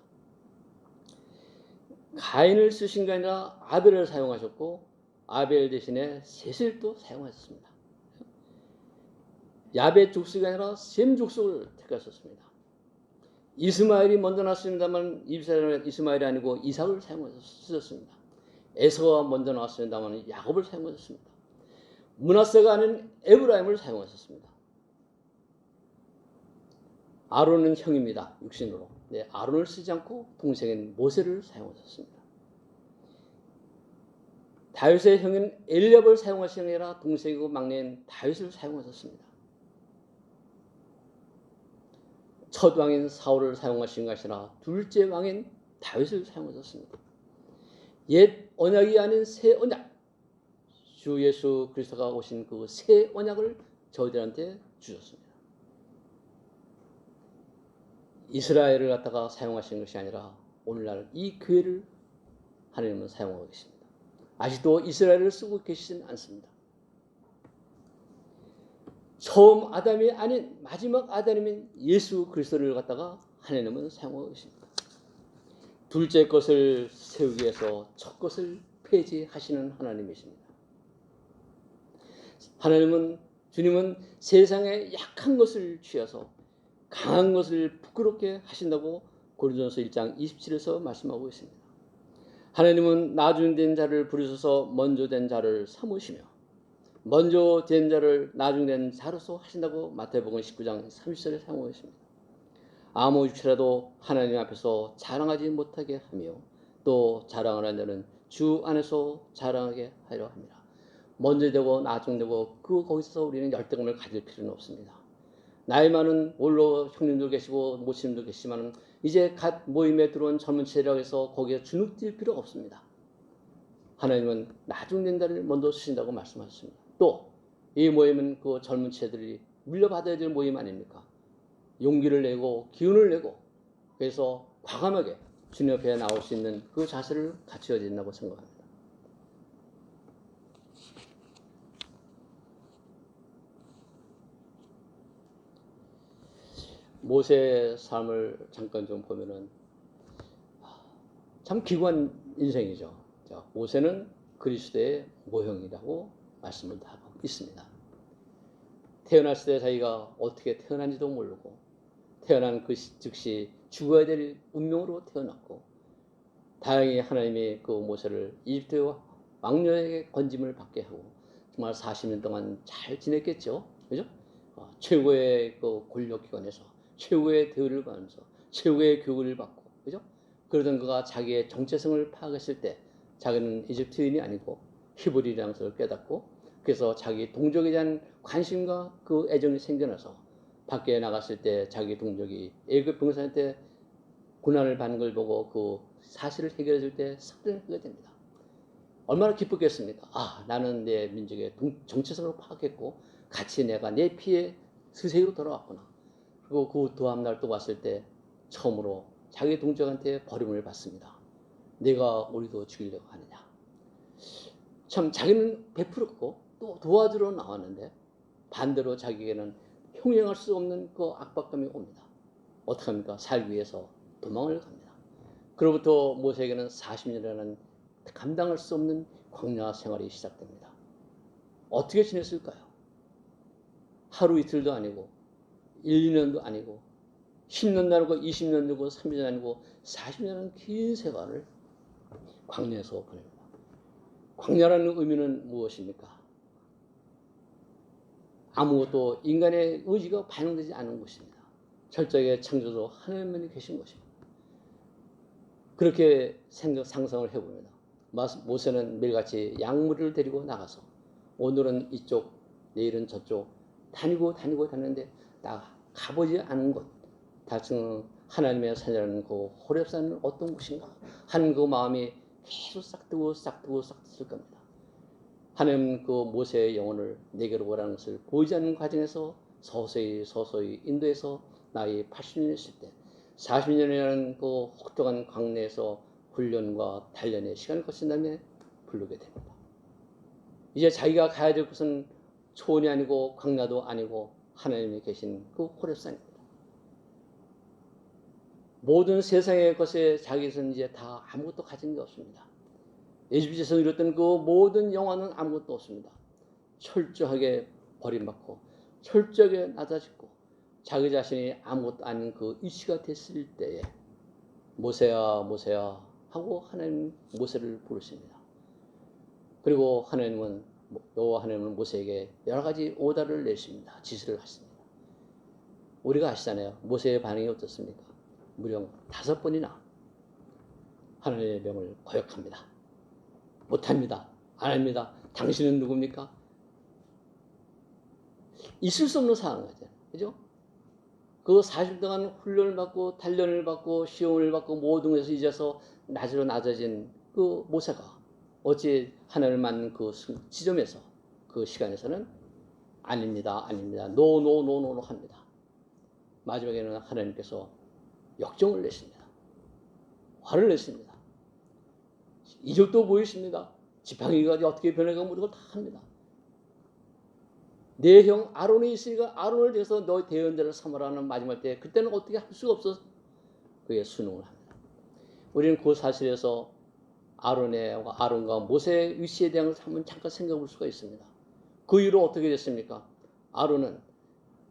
가인을 쓰신 게 아니라 아벨을 사용하셨고 아벨 대신에 셋을 또 사용하셨습니다. 야벳 족속이 아니라 셈 족속을 택하셨습니다. 이스마엘이 먼저 나왔습니다만 이스마엘이 아니고 이삭을 사용하셨습니다. 에서가 먼저 나왔습니다만 야곱을 사용하셨습니다. 므낫세가 아닌 에브라임을 사용하셨습니다. 아론은 형입니다. 육신으로. 네, 아론을 쓰지 않고 동생인 모세를 사용하셨습니다. 다윗의 형인 엘리압을 사용하신 게 아니라 동생이고 막내인 다윗을 사용하셨습니다. 첫 왕인 사울을 사용하신 것이 아니라 둘째 왕인 다윗을 사용하셨습니다. 옛 언약이 아닌 새 언약, 주 예수 그리스도가 오신 그 새 언약을 저희들한테 주셨습니다. 이스라엘을 갖다가 사용하신 것이 아니라 오늘날 이 교회를 하나님은 사용하고 계십니다. 아직도 이스라엘을 쓰고 계시진 않습니다. 처음 아담이 아닌 마지막 아담인 예수 그리스도를 갖다가 하나님은 사용하고 계십니다. 둘째 것을 세우기 위해서 첫 것을 폐지하시는 하나님이십니다. 주님은 세상에 약한 것을 취해서 강한 것을 부끄럽게 하신다고 고린도전서 1장 27에서 말씀하고 있습니다. 하나님은 나중 된 자를 부르셔서 먼저 된 자를 삼으시며 먼저 된 자를 나중 된 자로서 하신다고 마태복음 19장 30절에 사용하고 있습니다. 아무 육체라도 하나님 앞에서 자랑하지 못하게 하며 또 자랑하는 자는 주 안에서 자랑하게 하려 합니다. 먼저 되고 나중 되고 거기서 우리는 열등감을 가질 필요는 없습니다. 나이 많은 원로 형님도 계시고 모친님도 계시지만 이제 갓 모임에 들어온 젊은 체라고 해서 거기에 주눅들 필요가 없습니다. 하나님은 나중 된 자를 먼저 쓰신다고 말씀하셨습니다. 또 이 모임은 그 젊은 체들이 물려받아야 될 모임 아닙니까? 용기를 내고 기운을 내고 그래서 과감하게 주님 옆에 나올 수 있는 그 자세를 갖춰야 된다고 생각합니다. 모세의 삶을 잠깐 좀 보면은 참 기구한 인생이죠. 모세는 그리스도의 모형이라고 말씀을 하고 있습니다. 태어났을 때 자기가 어떻게 태어난지도 모르고 태어난 그 즉시 죽어야 될 운명으로 태어났고 다행히 하나님이 그 모세를 이집트 왕녀에게 건짐을 받게 하고 정말 40년 동안 잘 지냈겠죠. 그죠? 최고의 그 권력기관에서 최고의 대우를 받으면서 최고의 교육을 받고 그죠? 그러던 그가 자기의 정체성을 파악했을 때 자기는 이집트인이 아니고 히브리라는 것을 깨닫고 그래서 자기 동족에 대한 관심과 그 애정이 생겨나서 밖에 나갔을 때 자기 동족이 애굽 병사한테 고난을 받는 걸 보고 그 사실을 해결해 줄 때 섭리를 하게 됩니다. 얼마나 기쁘겠습니까? 나는 내 민족의 정체성을 파악했고 같이 내가 내 피의 스승으로 돌아왔구나. 그리고 그 다음날 또 왔을 때 처음으로 자기 동족한테 버림을 받습니다. 내가 우리도 죽이려고 하느냐. 참 자기는 베풀었고 또 도와주러 나왔는데 반대로 자기에게는 형용할 수 없는 그 압박감이 옵니다. 어떻게 합니까? 살기 위해서 도망을 갑니다. 그로부터 모세에게는 40년이라는 감당할 수 없는 광야 생활이 시작됩니다. 어떻게 지냈을까요? 하루 이틀도 아니고 1, 2년도 아니고 10년도 아니고 20년도 아니고 30년도 아니고 40년은 긴 세월을 광야에서 보냅니다. 광야라는 의미는 무엇입니까? 아무것도 인간의 의지가 반영되지 않은 곳입니다. 철저하게 창조주 하나님만이 계신 곳입니다. 그렇게 상상을 해봅니다. 모세는 매일같이 양무리를 데리고 나가서 오늘은 이쪽, 내일은 저쪽 다니는데 나 가보지 않은 곳, 다층 하나님의 산이라는 그 호렙산은 어떤 곳인가 하는 그 마음이 계속 싹트을 겁니다. 하나님 그 모세의 영혼을 내게로 오라는 것을 보이지 않는 과정에서 서서히 인도에서 나이 80년 있을 때 40년이라는 그 혹독한 광야에서 훈련과 단련의 시간을 거친 다음에 부르게 됩니다. 이제 자기가 가야 될 곳은 초원이 아니고 광야도 아니고 하나님이 계신 그 호렙산입니다. 모든 세상의 것에 자기는 이제 다 아무것도 가진 게 없습니다. 에집트에서 누렸던 그 모든 영화는 아무것도 없습니다. 철저하게 버림받고 철저하게 낮아지고 자기 자신이 아무것도 아닌 그 이치가 됐을 때에 모세야 모세야 하고 하나님 모세를 부르십니다. 그리고 하나님은 모세에게 여러 가지 오다를 내십니다. 지시를 하십니다. 우리가 아시잖아요. 모세의 반응이 어떻습니까? 무려 5번이나 하나님의 명을 거역합니다. 못합니다. 안 합니다. 당신은 누굽니까? 있을 수 없는 상황이죠. 그죠? 그 40년 동안 훈련을 받고 단련을 받고 시험을 받고 모든 것에서 이제서 낮아진 그 모세가 어찌 하나님을 만난 그 지점에서 그 시간에서는 아닙니다. 노 합니다. 마지막에는 하나님께서 역정을 내십니다. 화를 내십니다. 이적도 보이십니다. 지팡이가 어떻게 변해가 모든 걸 다 합니다. 내 형 아론이 있으니까 아론을 대해서 너의 대언자를 삼으라는 마지막 때 그때는 어떻게 할 수가 없어서 그에 순응을 합니다. 우리는 그 사실에서 아론과 모세의 위치에 대한 것을 한번 잠깐 생각해 볼 수가 있습니다. 그 이후로 어떻게 됐습니까?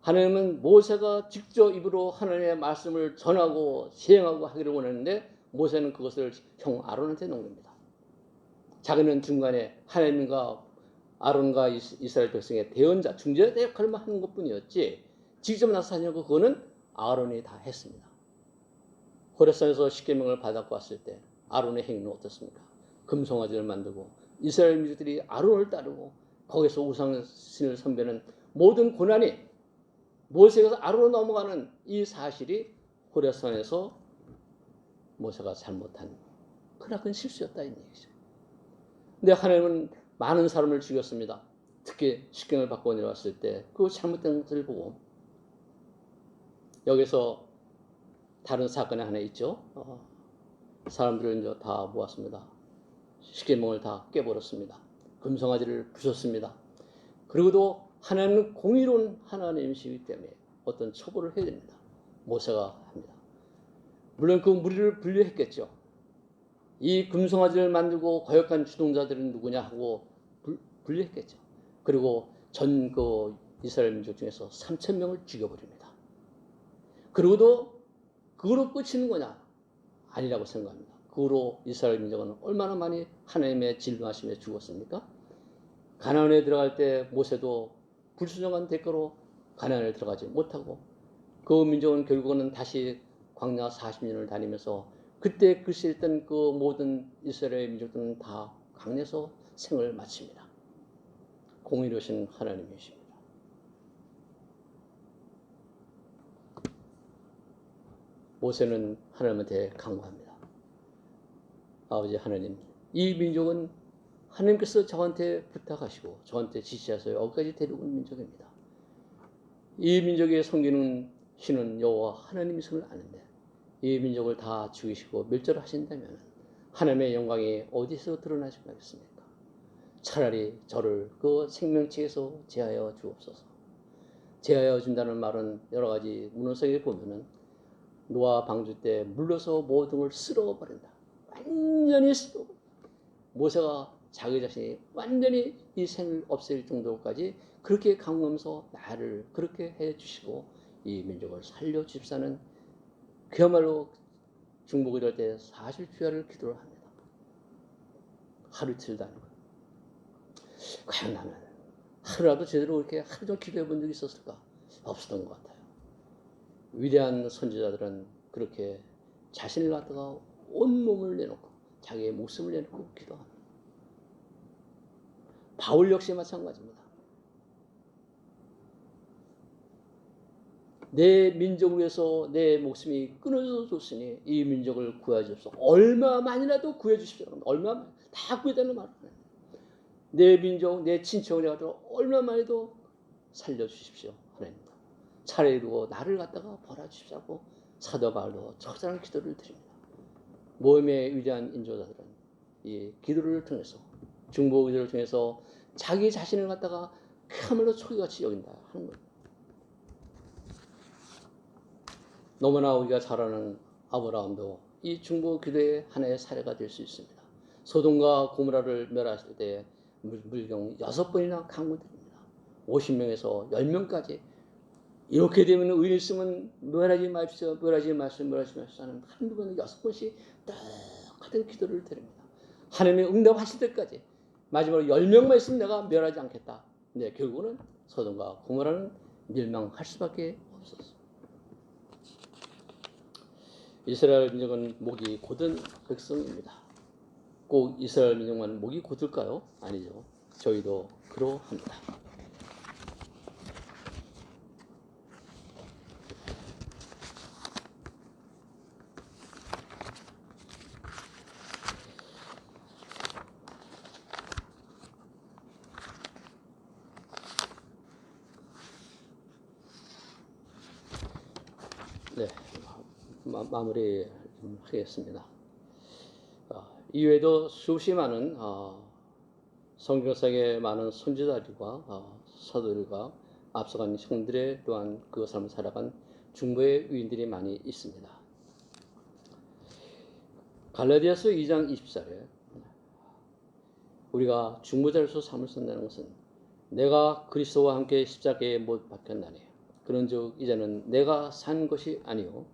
하나님은 모세가 직접 입으로 하나님의 말씀을 전하고 시행하고 하기를 원했는데 모세는 그것을 형 아론한테 넘깁니다. 자기는 중간에 하나님과 아론과 이스라엘 백성의 대언자, 중재자 역할만 하는 것뿐이었지 직접 나서 하냐고 그거는 아론이 다 했습니다. 호렙산에서 십계명을 받았고 왔을 때 아론의 행위는 어떻습니까? 금송아지를 만들고 이스라엘 민족들이 아론을 따르고 거기서 우상신을 선배는 모든 고난이 모세가 아론으로 넘어가는 이 사실이 호렙산에서 모세가 잘못한 크나큰 실수였다 이 얘기죠. 근데 하나님은 많은 사람을 죽였습니다. 특히 십계명을 받고 내려왔을 때 그 잘못된 것을 보고 여기서 다른 사건이 하나 있죠. 사람들을 이제 다 모았습니다. 십계명을 다 깨버렸습니다. 금송아지를 부쉈습니다. 그리고도 하나님은 공의로운 하나님이시기 때문에 어떤 처벌을 해야 됩니다. 모세가 합니다. 물론 그 무리를 분류했겠죠. 이 금송아지를 만들고 거역한 주동자들은 누구냐 하고 분류했겠죠. 그리고 전 이스라엘 민족 중에서 3,000명을 죽여버립니다. 그리고도 그거로 끝이는 거냐? 아니라고 생각합니다. 그거로 이스라엘 민족은 얼마나 많이 하나님의 진노하심에 죽었습니까? 가나안에 들어갈 때 모세도 불순종한 대가로 가나안에 들어가지 못하고 그 민족은 결국은 다시 광야 40년을 다니면서 그때 글씨했던 그 모든 이스라엘 민족들은 다 광야에서 생을 마칩니다. 공의로우신 하나님이십니다. 모세는 하나님한테 강구합니다. 아버지 하나님, 이 민족은 하나님께서 저한테 부탁하시고 저한테 지시하셔서 여기까지 데려온 민족입니다. 이 민족의 섬기는 신은 여호와 하나님이심을 아는데 이 민족을 다 죽이시고 멸절하신다면 하나님의 영광이 어디서 드러나실 거겠습니까? 차라리 저를 그 생명책에서 제하여 주옵소서. 제하여 준다는 말은 여러 가지 문헌성에 보면은 노아 방주 때 물러서 모든 걸 쓸어버린다. 완전히 쓸어. 모세가 자기 자신이 완전히 이 생을 없앨 정도까지 그렇게 강구하면서 나를 그렇게 해주시고 이 민족을 살려주십사는 그야말로 중보기 될 때 사실 주야를 기도를 합니다. 하루 이틀도 아니고. 과연 나는 하루라도 제대로 이렇게 하루 종일 기도해 본 적이 있었을까? 없었던 것 같아요. 위대한 선지자들은 그렇게 자신을 갖다가 온몸을 내놓고 자기의 목숨을 내놓고 기도합니다. 바울 역시 마찬가지입니다. 내 민족을 위해서 내 목숨이 끊어져 줬으니 이 민족을 구해 주십시오. 얼마만이라도 구해 주십시오. 얼마만 다 구해달라는 말을 해요. 내 민족, 내 친척을 가지고 얼마만이라도 살려주십시오. 하나님. 차라리 두고 나를 갖다가 벌어주십시오. 사도 바울도 처절한 기도를 드립니다. 모임의 위대한 인도자들은 이 기도를 통해서 중보 기도를 통해서 자기 자신을 갖다가 그야말로 초기같이 여긴다 하는 거예요. 너무나 우리가 잘 아는 아브라함도 이 중보 기도의 하나의 사례가 될 수 있습니다. 소돔과 고모라를 멸하실 때 물경 6번이나 강구드립니다. 50명에서 10명까지 이렇게 되면 의인 있으면 멸하지 마십시오. 멸하지 마십시오. 멸하지 마십시오. 하는 한두 번 6번씩 똑같은 기도를 드립니다. 하나님이 응답하실 때까지 마지막으로 10명만 있으면 내가 멸하지 않겠다. 근데 결국은 소돔과 고모라는 멸망할 수밖에 없었어요. 이스라엘 민족은 목이 곧은 백성입니다. 꼭 이스라엘 민족만 목이 곧을까요? 아니죠. 저희도 그러합니다. 네, 마무리 좀 하겠습니다. 이외에도 수없이 많은 성경상의 많은 선지자들과 사도들과 앞서간 형들의 또한 그 삶을 살아간 중보의 위인들이 많이 있습니다. 갈라디아서 2장 20절에 우리가 중보자로서 삶을 산다는 것은 내가 그리스도와 함께 십자가에 못 박혔나니 그런즉 이제는 내가 산 것이 아니요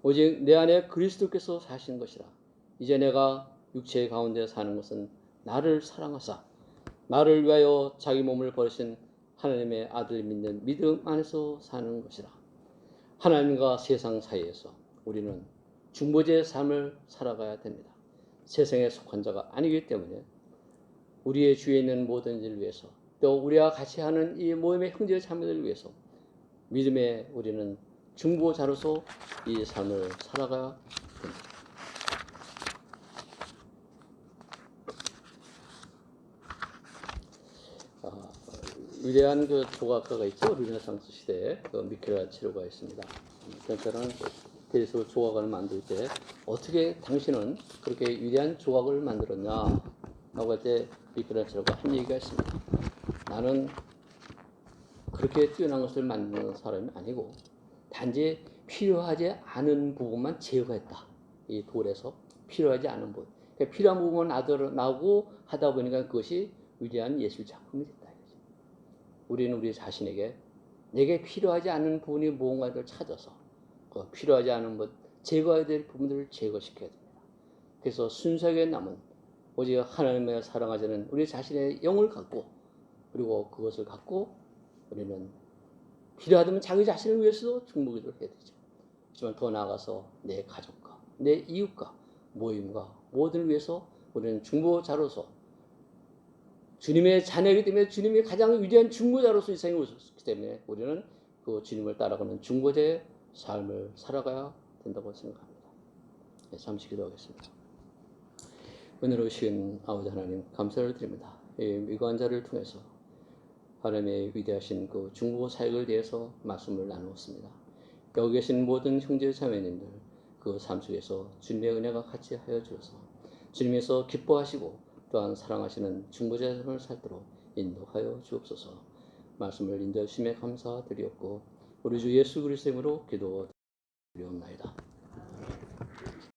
오직 내 안에 그리스도께서 사신 것이라. 이제 내가 육체 가운데 사는 것은 나를 사랑하사 나를 위하여 자기 몸을 버리신 하나님의 아들 믿는 믿음 안에서 사는 것이라. 하나님과 세상 사이에서 우리는 중보자의 삶을 살아가야 됩니다. 세상에 속한 자가 아니기 때문에 우리의 주위에 있는 모든 일을 위해서 또 우리와 같이 하는 이 모임의 형제 자매들을 위해서 믿음에 우리는 중보자로서 이 삶을 살아가야 됩니다. 위대한 그 조각가가 있죠. 르네상스 시대에 그 미켈란젤로가 있습니다. 그러니까는 그래서 조각을 만들 때 어떻게 당신은 그렇게 위대한 조각을 만들었냐 라고 할 때 미켈란젤로가 한 얘기가 있습니다. 나는 그렇게 뛰어난 것을 만드는 사람이 아니고 단지 필요하지 않은 부분만 제거했다. 이 돌에서 필요하지 않은 부분. 그러니까 필요한 부분만 나오고 하다 보니까 그것이 위대한 예술 작품이 됐다. 우리는 우리 자신에게 내게 필요하지 않은 부분이 무언가를 찾아서 그 필요하지 않은 것, 제거해야 될 부분들을 제거시켜야 됩니다. 그래서 순수하게 남은 오직 하나님의 사랑하자는 우리 자신의 영을 갖고 그리고 그것을 갖고 우리는 필요하다면 자기 자신을 위해서도 중보기도를 해야 되죠. 하지만 더 나아가서 내 가족과 내 이웃과 모임과 모든을 위해서 우리는 중보자로서 주님의 자녀이기 때문에 주님이 가장 위대한 중보자로서 이 세상에 오셨기 때문에 우리는 그 주님을 따라가는 중보자의 삶을 살아가야 된다고 생각합니다. 네, 잠시 기도하겠습니다. 은혜로우신 아버지 하나님 감사를 드립니다. 이 미관자를 통해서 하나님의 위대하신 그 중보 사역을 위해서 말씀을 나누었습니다. 여기 계신 모든 형제 자매님들 그 삶 속에서 주님의 은혜가 같이 하여 주셔서 주님께서 기뻐하시고 또한 사랑하시는 중보자의 삶을 살도록 인도하여 주옵소서. 말씀을 인도하심에 감사드리옵고 우리 주 예수 그리스도의 이름으로 기도드리옵나이다.